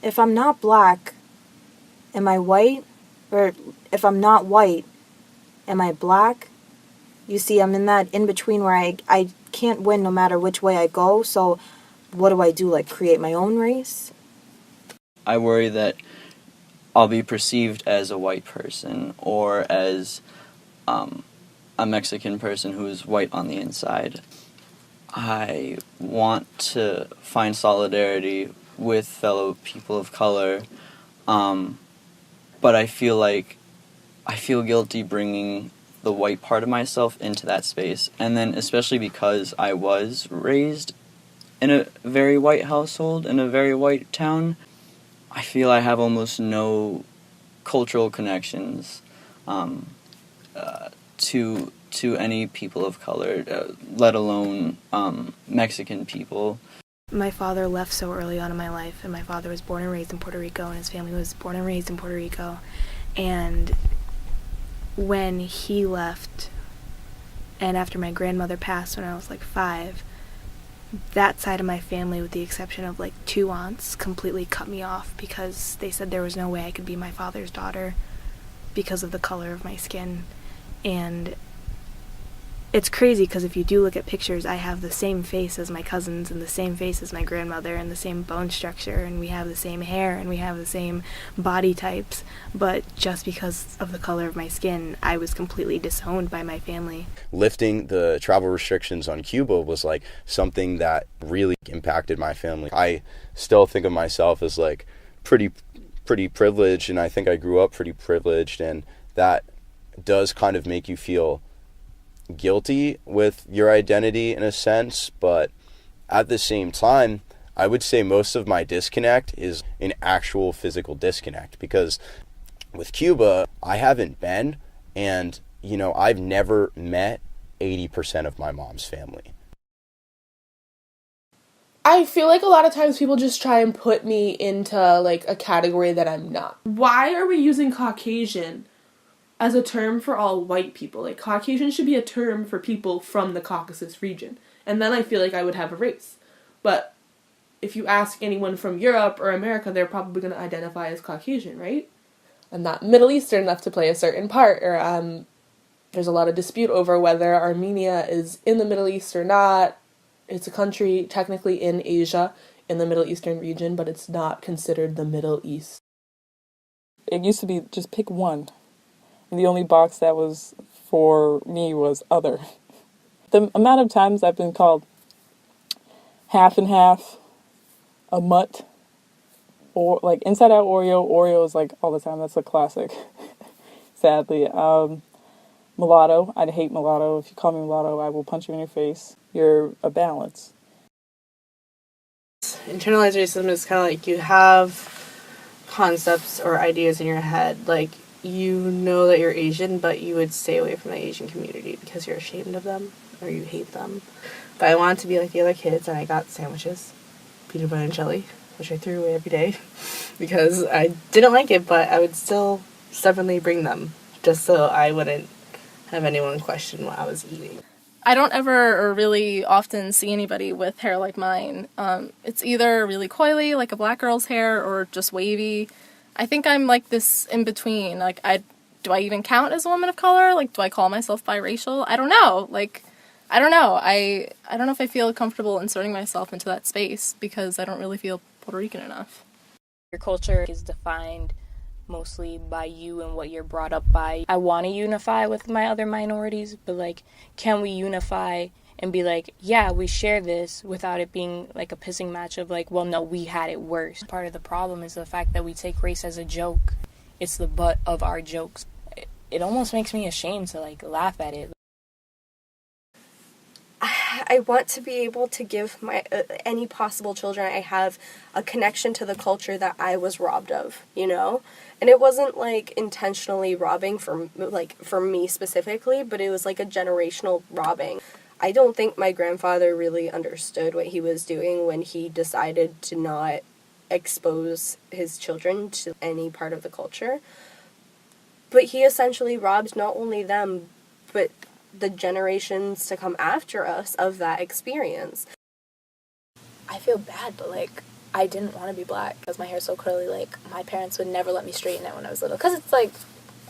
if I'm not black, am I white? Or if I'm not white, am I black? You see, I'm in that in-between where I can't win no matter which way I go, so what do I do, like create my own race? I worry that I'll be perceived as a white person or as a Mexican person who's white on the inside. I want to find solidarity with fellow people of color, but I feel guilty bringing the white part of myself into that space. And then especially because I was raised in a very white household, in a very white town, I feel I have almost no cultural connections to any people of color, let alone Mexican people. My father left so early on in my life, and my father was born and raised in Puerto Rico, and his family was born and raised in Puerto Rico. And when he left, and after my grandmother passed when I was like 5, that side of my family, with the exception of like 2 aunts, completely cut me off because they said there was no way I could be my father's daughter because of the color of my skin. And it's crazy because if you do look at pictures, I have the same face as my cousins and the same face as my grandmother and the same bone structure, and we have the same hair and we have the same body types, but just because of the color of my skin, I was completely disowned by my family. Lifting the travel restrictions on Cuba was like something that really impacted my family. I still think of myself as like pretty privileged, and I think I grew up pretty privileged, and that does kind of make you feel guilty with your identity in a sense. But at the same time, I would say most of my disconnect is an actual physical disconnect, because with Cuba, I haven't been, and I've never met 80% of my mom's family. I feel like a lot of times people just try and put me into like a category that I'm not. Why are we using Caucasian as a term for all white people? Like, Caucasian should be a term for people from the Caucasus region. And then I feel like I would have a race. But if you ask anyone from Europe or America, they're probably going to identify as Caucasian, right? I'm not Middle Eastern enough to play a certain part. Or there's a lot of dispute over whether Armenia is in the Middle East or not. It's a country technically in Asia, in the Middle Eastern region, but it's not considered the Middle East. It used to be just pick one. And the only box that was for me was other. The amount of times I've been called half and half, a mutt, or like inside out Oreo is like all the time. That's a classic, sadly. Mulatto, I'd hate mulatto. If you call me mulatto, I will punch you in your face. You're a balance. Internalized racism is kind of like you have concepts or ideas in your head, like you know that you're Asian, but you would stay away from the Asian community because you're ashamed of them or you hate them. But I wanted to be like the other kids, and I got sandwiches, peanut butter and jelly, which I threw away every day because I didn't like it, but I would still stubbornly bring them just so I wouldn't have anyone question what I was eating. I don't ever or really often see anybody with hair like mine. It's either really coily, like a black girl's hair, or just wavy. I think I'm like this in between. Like, do I even count as a woman of color? Like, do I call myself biracial? I don't know. Like, I don't know. I don't know if I feel comfortable inserting myself into that space because I don't really feel Puerto Rican enough. Your culture is defined mostly by you and what you're brought up by. I want to unify with my other minorities, but like, can we unify and be like, yeah, we share this without it being like a pissing match of like, well, no, we had it worse. Part of the problem is the fact that we take race as a joke. It's the butt of our jokes. It almost makes me ashamed to like laugh at it. I want to be able to give my any possible children I have a connection to the culture that I was robbed of, And it wasn't like intentionally robbing for me specifically, but it was like a generational robbing. I don't think my grandfather really understood what he was doing when he decided to not expose his children to any part of the culture. But he essentially robbed not only them, but the generations to come after us of that experience. I feel bad, but like, I didn't want to be black because my hair is so curly. Like, my parents would never let me straighten it when I was little because it's like,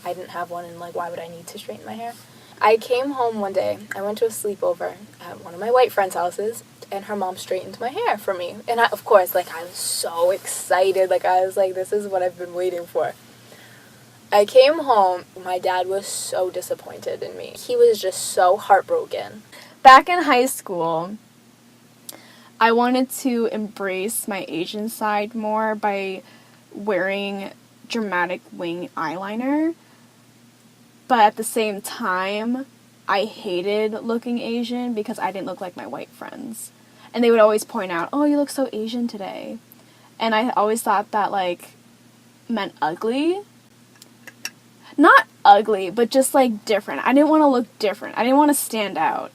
I didn't have one and like, why would I need to straighten my hair? I came home one day, I went to a sleepover at one of my white friends' houses, and her mom straightened my hair for me. And I, of course, like, I was so excited. Like, I was like, this is what I've been waiting for. I came home, my dad was so disappointed in me. He was just so heartbroken. Back in high school, I wanted to embrace my Asian side more by wearing dramatic wing eyeliner. But at the same time, I hated looking Asian because I didn't look like my white friends. And they would always point out, oh, you look so Asian today. And I always thought that, like, meant ugly. Not ugly, but just, like, different. I didn't want to look different. I didn't want to stand out.